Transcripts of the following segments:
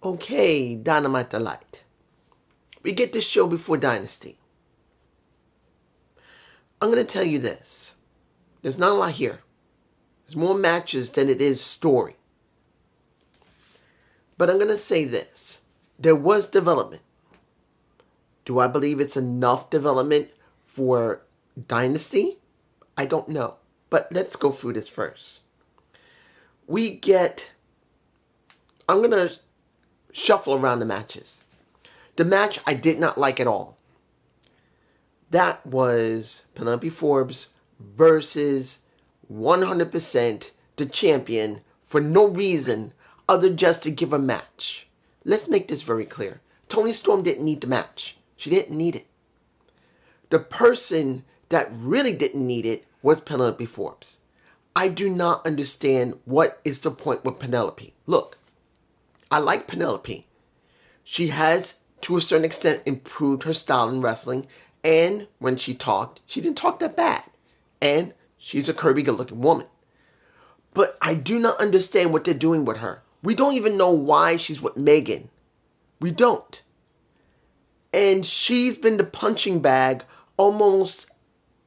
Okay, Dynamite Delight. We get this show before Dynasty. I'm going to tell you this. There's not a lot here. There's more matches than it is story. But I'm going to say this. There was development. Do I believe it's enough development for Dynasty? I don't know. But let's go through this first. I'm going to shuffle around the matches. The match I did not like at all. That was Penelope Forbes versus 100% the champion for no reason other just to give a match. Let's make this very clear. Toni Storm didn't need the match. She didn't need it. The person that really didn't need it was Penelope Forbes. I do not understand what is the point with Penelope. Look, I like Penelope. She has, to a certain extent, improved her style in wrestling. And when she talked, she didn't talk that bad. And she's a curvy, good-looking woman. But I do not understand what they're doing with her. We don't even know why she's with Megan. We don't. And she's been the punching bag almost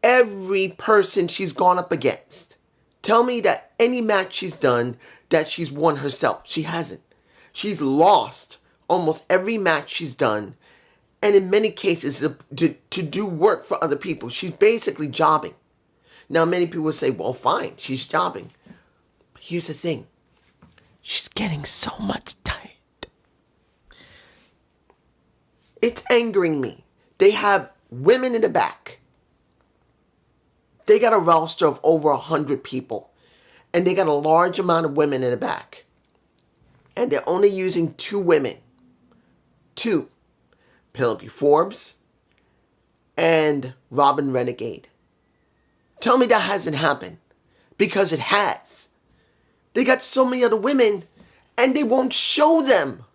every person she's gone up against. Tell me that any match she's done that she's won herself. She hasn't. She's lost almost every match she's done. And in many cases, to do work for other people. She's basically jobbing. Now, many people will say, well, fine, she's jobbing. But here's the thing. She's getting so much tired. It's angering me. They have women in the back. They got a roster of over 100 people. And they got a large amount of women in the back. And they're only using 2 women. 2. Penelope Forbes and Robin Renegade. Tell me that hasn't happened. Because it has. They got so many other women and they won't show them.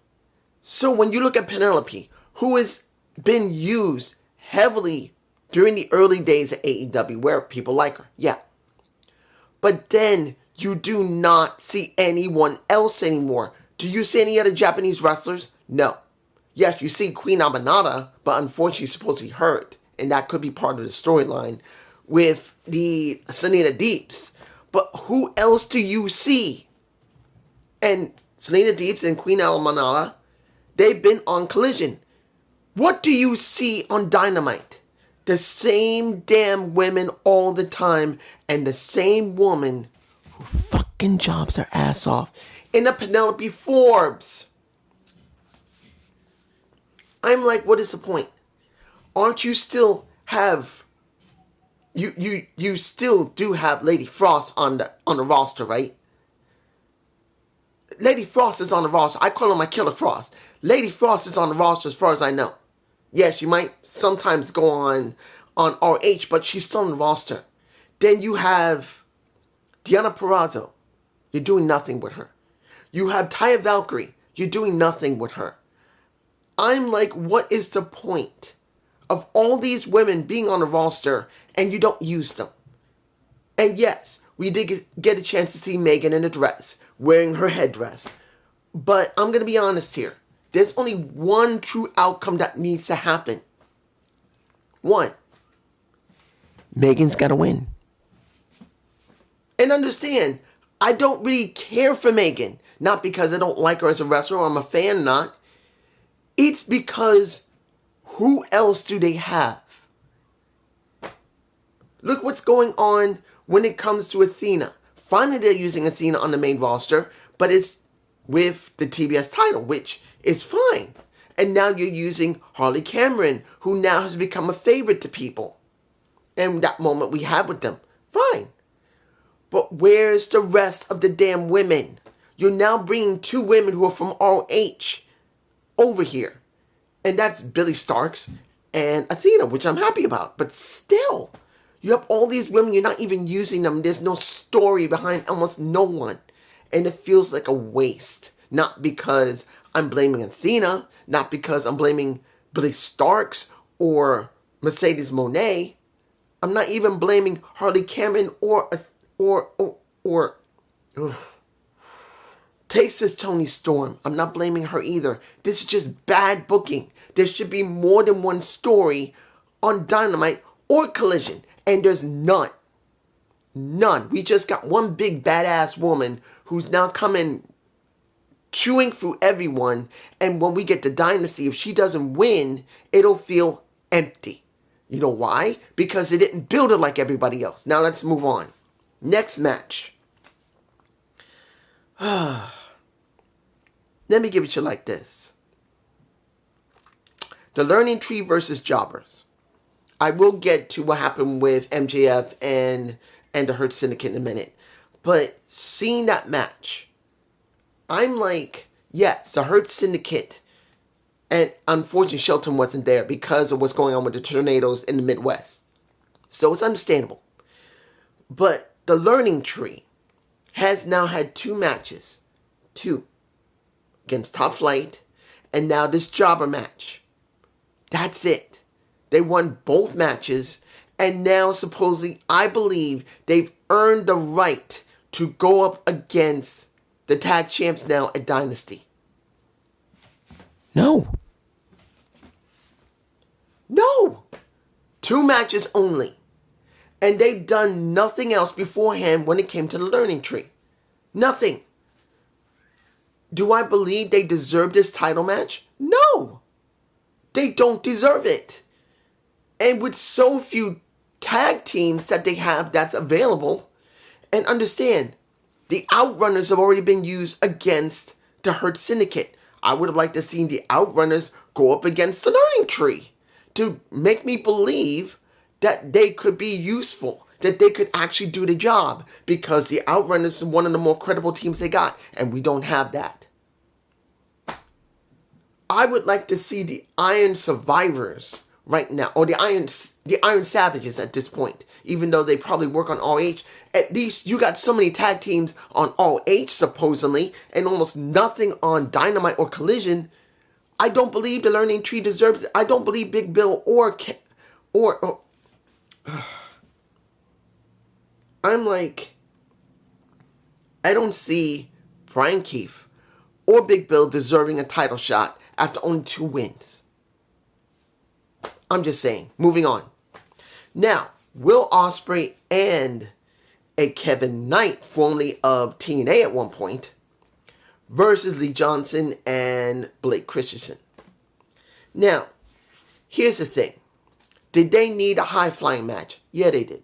So when you look at Penelope, who has been used heavily during the early days of AEW where people like her, yeah. But then you do not see anyone else anymore. Do you see any other Japanese wrestlers? No. Yes, you see Queen Aminata, but unfortunately she's supposed to be hurt. And that could be part of the storyline with the Selena Deeps. But who else do you see? And Selena Deeps and Queen Aminata, they've been on Collision. What do you see on Dynamite? The same damn women all the time. And the same woman who fucking jobs her ass off in a Penelope Forbes. I'm like, what is the point? Aren't you still have... You still do have Lady Frost on the roster, right? Lady Frost is on the roster. I call her my Killer Frost. Lady Frost is on the roster as far as I know. Yeah, she might sometimes go on RH, but she's still on the roster. Then you have Deonna Purrazzo. You're doing nothing with her. You have Taya Valkyrie. You're doing nothing with her. I'm like, what is the point of all these women being on the roster and you don't use them? And yes, we did get a chance to see Megan in a dress, wearing her headdress. But I'm going to be honest here. There's only one true outcome that needs to happen. One. Megan's got to win. And understand, I don't really care for Megan. Not because I don't like her as a wrestler or I'm a fan, not. It's because who else do they have? Look what's going on when it comes to Athena. Finally, they're using Athena on the main roster, but it's with the TBS title, which is fine. And now you're using Harley Cameron, who now has become a favorite to people. And that moment we had with them, fine. But where's the rest of the damn women? You're now bringing 2 women who are from ROH over here. And that's Billy Starks and Athena, which I'm happy about. But still, you have all these women, you're not even using them. There's no story behind almost no one. And it feels like a waste. Not because I'm blaming Athena, not because I'm blaming Billy Starks or Mercedes Moné. I'm not even blaming Harley Cameron or Taste is Tony Storm. I'm not blaming her either. This is just bad booking. There should be more than one story on Dynamite or Collision. And there's none. None. We just got one big badass woman who's now coming chewing through everyone. And when we get to Dynasty, if she doesn't win, it'll feel empty. You know why? Because they didn't build her like everybody else. Now let's move on. Next match. Let me give it to you like this. The Learning Tree versus Jobbers. I will get to what happened with MJF and the Hurt Syndicate in a minute. But seeing that match, I'm like, yes, the Hurt Syndicate, and unfortunately Shelton wasn't there because of what's going on with the tornadoes in the Midwest. So it's understandable. But the Learning Tree has now had 2 matches. 2. Against Top Flight, and now this Jobber match. That's it. They won both matches, and now supposedly, I believe, they've earned the right to go up against the tag champs now at Dynasty. No. 2 matches only. And they've done nothing else beforehand when it came to the Learning Tree. Nothing. Do I believe they deserve this title match? No. They don't deserve it. And with so few tag teams that they have that's available, and understand, the Outrunners have already been used against the Hurt Syndicate. I would have liked to see the Outrunners go up against the Learning Tree to make me believe that they could be useful, that they could actually do the job, because the Outrunners are one of the more credible teams they got, and we don't have that. I would like to see the Iron Survivors right now, or the Iron Savages at this point, even though they probably work on ROH. At least you got so many tag teams on ROH supposedly, and almost nothing on Dynamite or Collision. I don't believe the Learning Tree deserves it. I don't believe Big Bill I'm like, I don't see Brian Keefe or Big Bill deserving a title shot after only 2 wins. I'm just saying. Moving on. Now, Will Ospreay and a Kevin Knight, formerly of TNA at one point, versus Lee Johnson and Blake Christensen. Now, here's the thing. Did they need a high-flying match? Yeah, they did.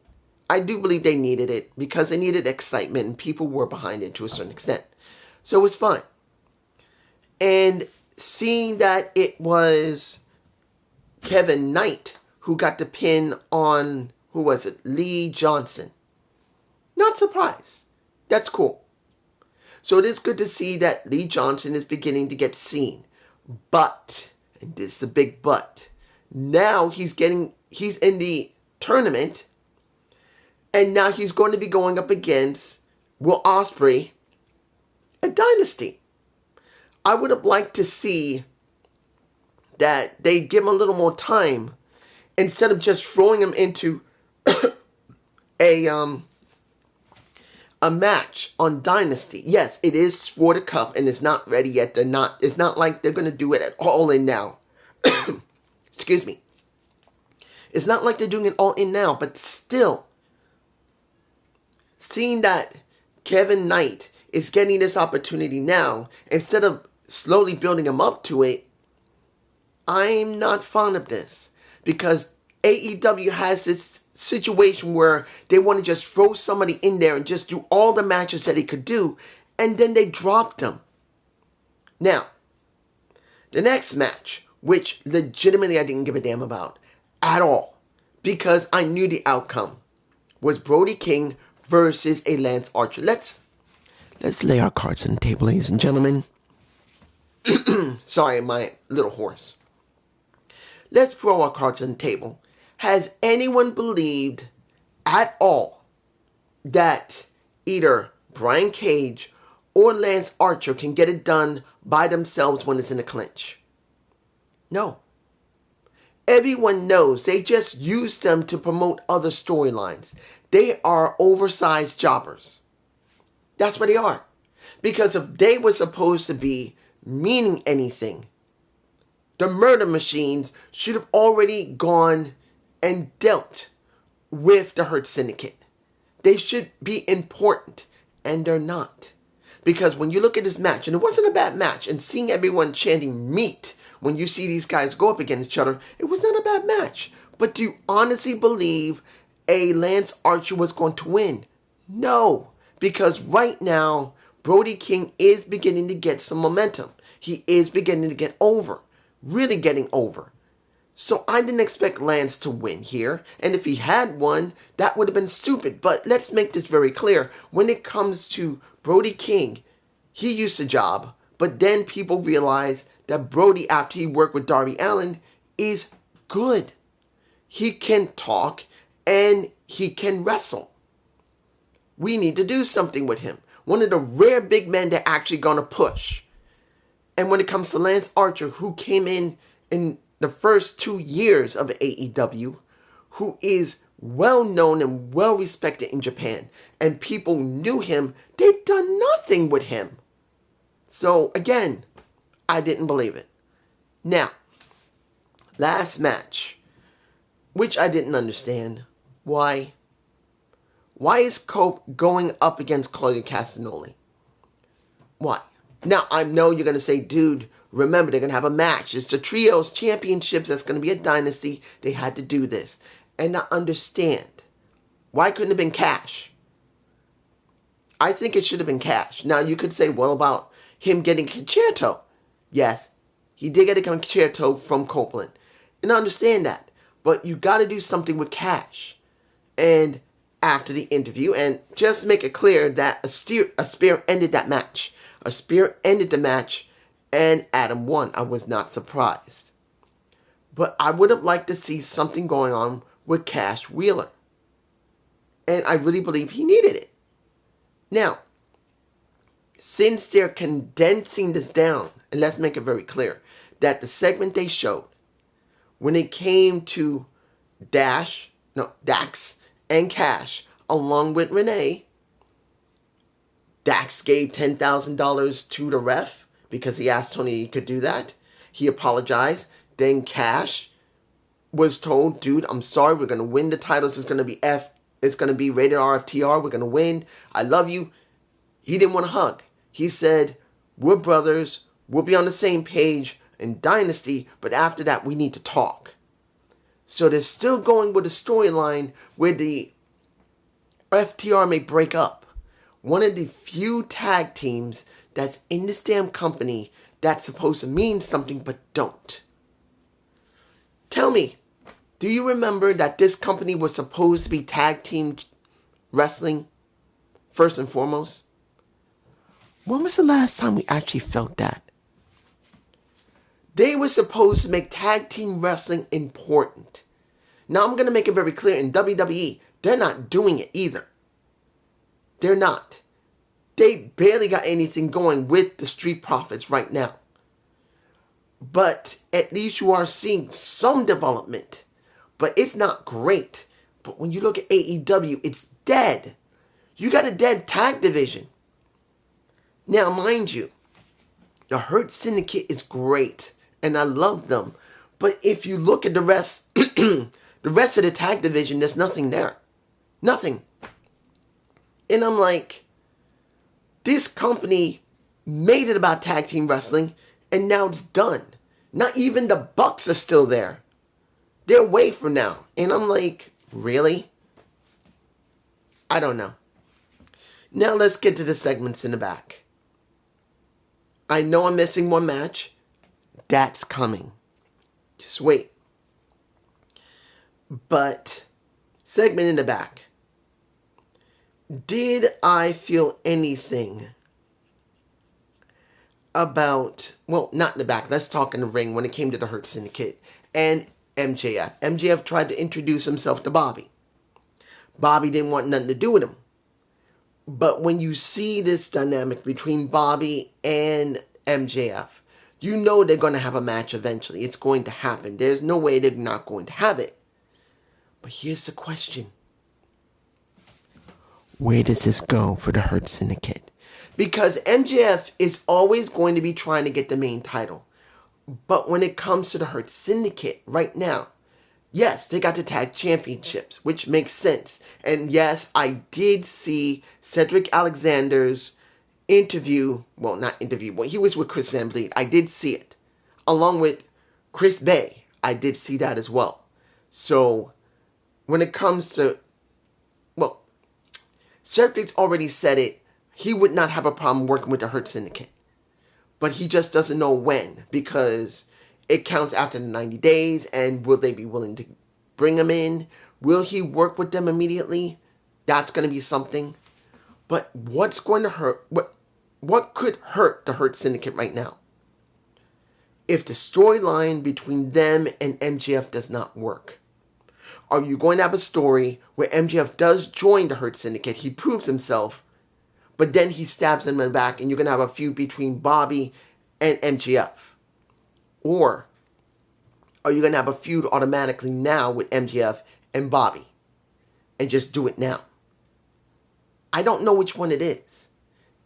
I do believe they needed it because they needed excitement and people were behind it to a certain extent. So it was fun. And seeing that it was Kevin Knight who got the pin on, who was it? Lee Johnson. Not surprised. That's cool. So it is good to see that Lee Johnson is beginning to get seen. But, and this is a big but, now he's in the tournament, and now he's going to be going up against Will Ospreay at Dynasty. I would have liked to see that they give him a little more time instead of just throwing him into a match on Dynasty. Yes, it is for the cup and it's not ready yet. It's not like they're going to do it at All In now. Excuse me. It's not like they're doing it All In now, but still, seeing that Kevin Knight is getting this opportunity now, instead of slowly building him up to it, I'm not fond of this. Because AEW has this situation where they want to just throw somebody in there and just do all the matches that he could do, and then they drop them. Now, the next match, which legitimately I didn't give a damn about at all, because I knew the outcome, was Brody King versus a Lance Archer. Let's lay our cards on the table, ladies and gentlemen. Sorry, my little horse. Let's throw our cards on the table. Has anyone believed at all that either Brian Cage or Lance Archer can get it done by themselves when it's in a clinch? No. Everyone knows they just use them to promote other storylines. They are oversized jobbers. That's what they are. Because if they were supposed to be meaning anything, the murder machines should have already gone and dealt with the Hurt Syndicate. They should be important, and they're not. Because when you look at this match, and it wasn't a bad match, and seeing everyone chanting meat when you see these guys go up against each other, it was not a bad match. But do you honestly believe a Lance Archer was going to win? No. Because right now, Brody King is beginning to get some momentum. He is beginning to get over. Really getting over. So I didn't expect Lance to win here. And if he had won, that would have been stupid. But let's make this very clear. When it comes to Brody King, he used a job. But then people realized that Brody, after he worked with Darby Allin, is good. He can talk and he can wrestle. We need to do something with him. One of the rare big men that actually gonna push. And when it comes to Lance Archer, who came in the first 2 years of AEW, who is well known and well respected in Japan, and people knew him, they've done nothing with him. So again, I didn't believe it. Now, last match, which I didn't understand. Why? Why is Cope going up against Claudio Castagnoli? Why? Now, I know you're going to say, dude, remember, they're going to have a match. It's the Trios Championships. That's going to be a dynasty. They had to do this. And I understand. Why couldn't it have been cash? I think it should have been cash. Now, you could say, well, about him getting Concerto. Yes, he did get a Concerto from Copeland. And I understand that. But you got to do something with cash. And after the interview, and just make it clear that a spear ended that match. A spear ended the match, and Adam won. I was not surprised. But I would have liked to see something going on with Cash Wheeler. And I really believe he needed it. Now, since they're condensing this down, and let's make it very clear, that the segment they showed, when it came to Dax and Cash, along with Renee, Dax gave $10,000 to the ref because he asked Tony he could do that. He apologized. Then Cash was told, dude, I'm sorry, we're going to win the titles. It's going to be it's going to be rated RFTR. We're going to win. I love you. He didn't want a hug. He said, we're brothers. We'll be on the same page in Dynasty, but after that, we need to talk. So they're still going with a storyline where the FTR may break up. One of the few tag teams that's in this damn company that's supposed to mean something but don't. Tell me, do you remember that this company was supposed to be tag team wrestling first and foremost? When was the last time we actually felt that? They were supposed to make tag team wrestling important. Now I'm going to make it very clear, in WWE, they're not doing it either. They're not. They barely got anything going with the Street Profits right now. But at least you are seeing some development. But it's not great. But when you look at AEW, it's dead. You got a dead tag division. Now, mind you, the Hurt Syndicate is great. And I love them. But if you look at the rest, the rest of the tag division, there's nothing there. Nothing. And I'm like, this company made it about tag team wrestling, and now it's done. Not even the Bucks are still there. They're away for now. And I'm like, really? I don't know. Now let's get to the segments in the back. I know I'm missing one match. That's coming. Just wait. But, segment in the back. Did I feel anything about, well, not in the back, let's talk in the ring when it came to the Hurt Syndicate and MJF. MJF tried to introduce himself to Bobby. Bobby didn't want nothing to do with him. But when you see this dynamic between Bobby and MJF, you know they're going to have a match eventually. It's going to happen. There's no way they're not going to have it. But here's the question. Where does this go for the Hurt Syndicate? Because MJF is always going to be trying to get the main title. But when it comes to the Hurt Syndicate right now, yes, they got the tag championships, which makes sense. And yes, I did see Cedric Alexander's interview. Well, not interview. Well, he was with Chris Van Vliet. I did see it. Along with Chris Bay. I did see that as well. So, when it comes to... Well, Cedric's already said it. He would not have a problem working with the Hurt Syndicate. But he just doesn't know when, because it counts after the 90 days, and will they be willing to bring him in? Will he work with them immediately? That's going to be something. But what's going to hurt? What could hurt the Hurt Syndicate right now? If the storyline between them and MJF does not work. Are you going to have a story where MJF does join the Hurt Syndicate, he proves himself, but then he stabs him in the back, and you're going to have a feud between Bobby and MJF? Or are you going to have a feud automatically now with MJF and Bobby? And just do it now? I don't know which one it is.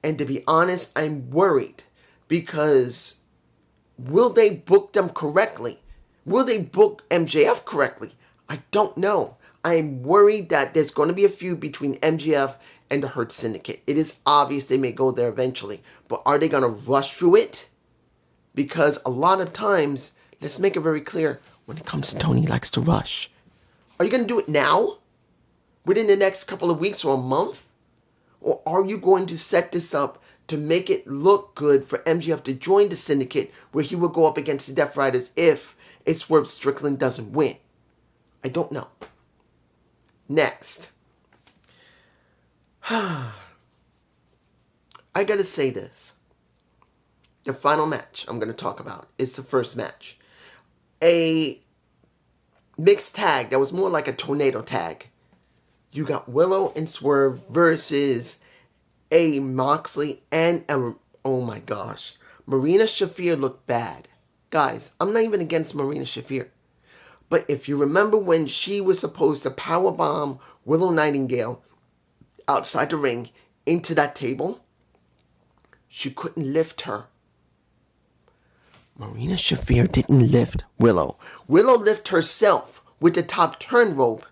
And to be honest, I'm worried. Because will they book them correctly? Will they book MJF correctly? I don't know. I'm worried that there's going to be a feud between MJF and the Hurt Syndicate. It is obvious they may go there eventually. But are they going to rush through it? Because a lot of times, let's make it very clear, when it comes to Tony, he likes to rush. Are you going to do it now? Within the next couple of weeks or a month? Or are you going to set this up to make it look good for MJF to join the Syndicate, where he will go up against the Death Riders if Swerve Strickland doesn't win? I don't know. Next. I gotta say this. The final match I'm going to talk about is the first match. A mixed tag that was more like a tornado tag. You got Willow and Swerve versus a Moxley and oh my gosh, Marina Shafir looked bad. Guys, I'm not even against Marina Shafir. But if you remember when she was supposed to powerbomb Willow Nightingale outside the ring into that table, she couldn't lift her. Marina Shafir didn't lift Willow. Willow lifted herself with the top turn rope,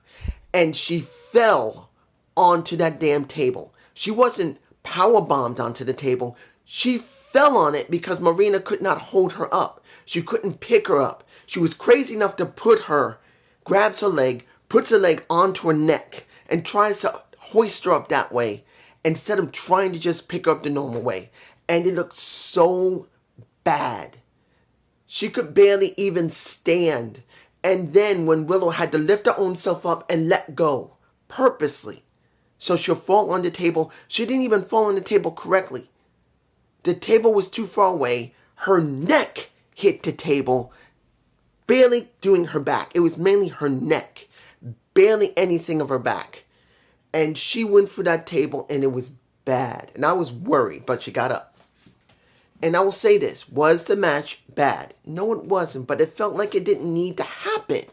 and she fell onto that damn table. She wasn't powerbombed onto the table. She fell on it because Marina could not hold her up. She couldn't pick her up. She was crazy enough to grabs her leg, puts her leg onto her neck, and tries to hoist her up that way, instead of trying to just pick her up the normal way. And it looked so bad. She could barely even stand. And then when Willow had to lift her own self up and let go, purposely, so she'll fall on the table, she didn't even fall on the table correctly. The table was too far away. Her neck hit the table, barely doing her back. It was mainly her neck, barely anything of her back. And she went for that table, and it was bad. And I was worried, but she got up. And I will say this, was the match bad? No, it wasn't, but it felt like it didn't need to happen.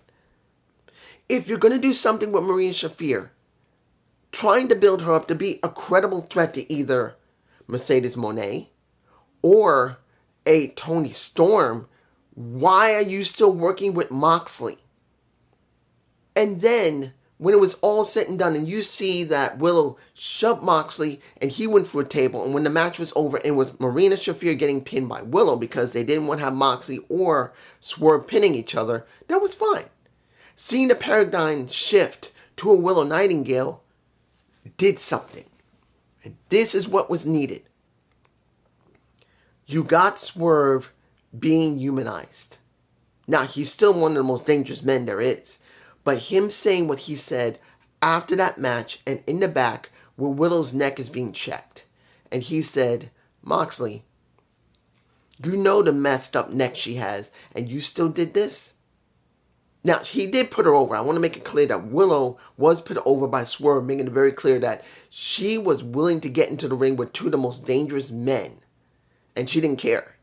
If you're going to do something with Marina Shafir, trying to build her up to be a credible threat to either Mercedes Moné or a Toni Storm, why are you still working with Moxley? And then, when it was all said and done, and you see that Willow shoved Moxley, and he went for a table, and when the match was over, it was Marina Shafir getting pinned by Willow because they didn't want to have Moxley or Swerve pinning each other, that was fine. Seeing the paradigm shift to a Willow Nightingale did something. And this is what was needed. You got Swerve being humanized. Now, he's still one of the most dangerous men there is. But him saying what he said after that match and in the back where Willow's neck is being checked. And he said, Moxley, you know the messed up neck she has, and you still did this? Now, he did put her over. I want to make it clear that Willow was put over by Swerve, making it very clear that she was willing to get into the ring with two of the most dangerous men. And she didn't care.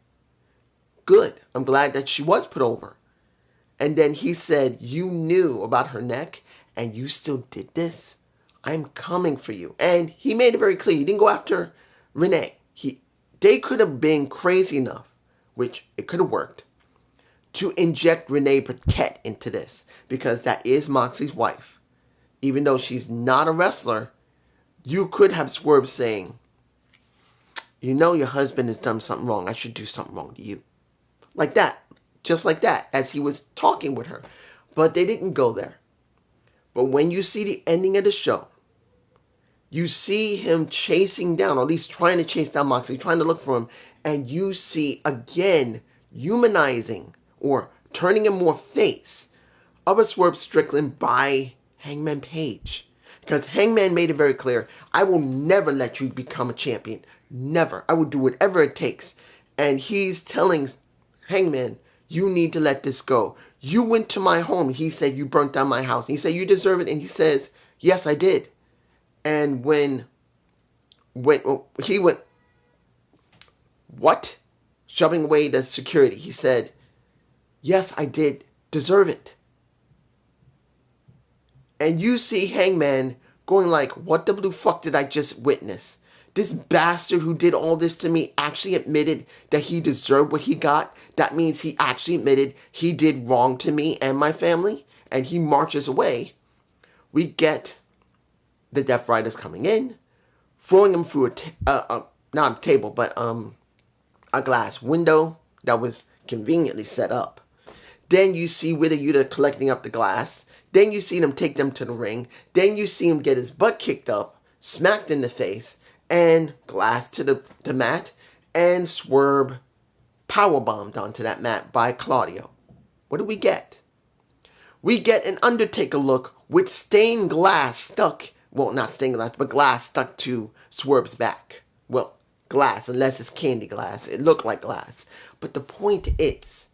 Good. I'm glad that she was put over. And then he said, you knew about her neck, and you still did this? I'm coming for you. And he made it very clear. He didn't go after Renee. They could have been crazy enough, which it could have worked, to inject Renee Paquette into this, because that is Moxley's wife. Even though she's not a wrestler, you could have Swerve saying, you know your husband has done something wrong. I should do something wrong to you. Like that. Just like that, as he was talking with her. But they didn't go there. But when you see the ending of the show, you see him chasing down, or at least trying to chase down Moxley, trying to look for him, and you see, again, humanizing, or turning him more face, of a Swerve Strickland by Hangman Page. Because Hangman made it very clear, I will never let you become a champion. Never. I will do whatever it takes. And he's telling Hangman, you need to let this go. You went to my home. He said, you burnt down my house. And he said, you deserve it. And he says, yes, I did. And when he went, what? Shoving away the security. He said, yes, I did deserve it. And you see Hangman going like, what the blue fuck did I just witness? This bastard who did all this to me actually admitted that he deserved what he got. That means he actually admitted he did wrong to me and my family. And he marches away. We get the Death Riders coming in, throwing him through not a table, but a glass window that was conveniently set up. Then you see Wheeler Yuta collecting up the glass. Then you see them take them to the ring. Then you see him get his butt kicked up, smacked in the face, and glass to the mat, and Swerve powerbombed onto that mat by Claudio. What do we get? We get an Undertaker look with stained glass stuck, well, not stained glass, but glass stuck to Swerve's back. Well, glass, unless it's candy glass. It looked like glass. But the point is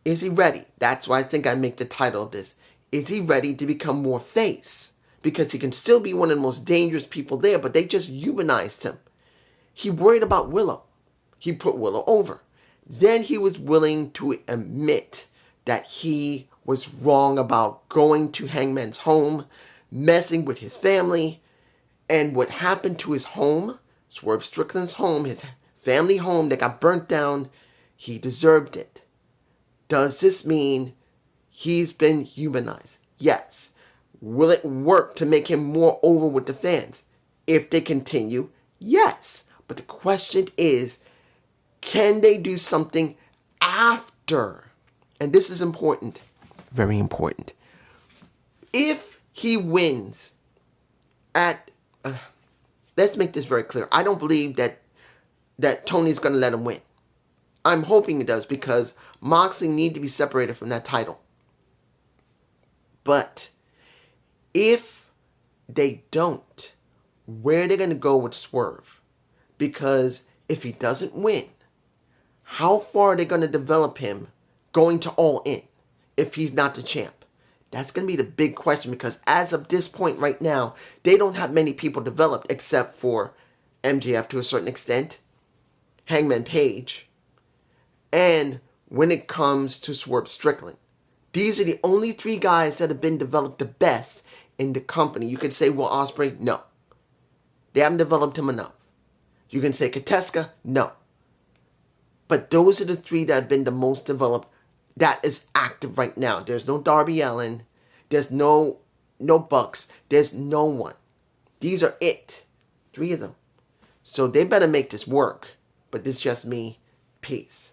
he ready? That's why I think I make the title of this. Is he ready to become more face? Because he can still be one of the most dangerous people there, but they just humanized him. He worried about Willow. He put Willow over. Then he was willing to admit that he was wrong about going to Hangman's home, messing with his family, and what happened to his home, Swerve Strickland's home, his family home that got burnt down, he deserved it. Does this mean he's been humanized? Yes. Will it work to make him more over with the fans? If they continue, yes. But the question is, can they do something after? And this is important. Very important. If he wins at... let's make this very clear. I don't believe that Tony's going to let him win. I'm hoping he does, because Moxley needs to be separated from that title. But if they don't, where are they going to go with Swerve? Because if he doesn't win, how far are they going to develop him going to All In if he's not the champ? That's going to be the big question, because as of this point right now, they don't have many people developed except for MJF to a certain extent, Hangman Page, and when it comes to Swerve Strickland. These are the only three guys that have been developed the best in the company. You could say Will Ospreay, no. They haven't developed him enough. You can say Kateska, no. But those are the three that have been the most developed that is active right now. There's no Darby Allin. There's no Bucks. There's no one. These are it. Three of them. So they better make this work. But this is just me. Peace.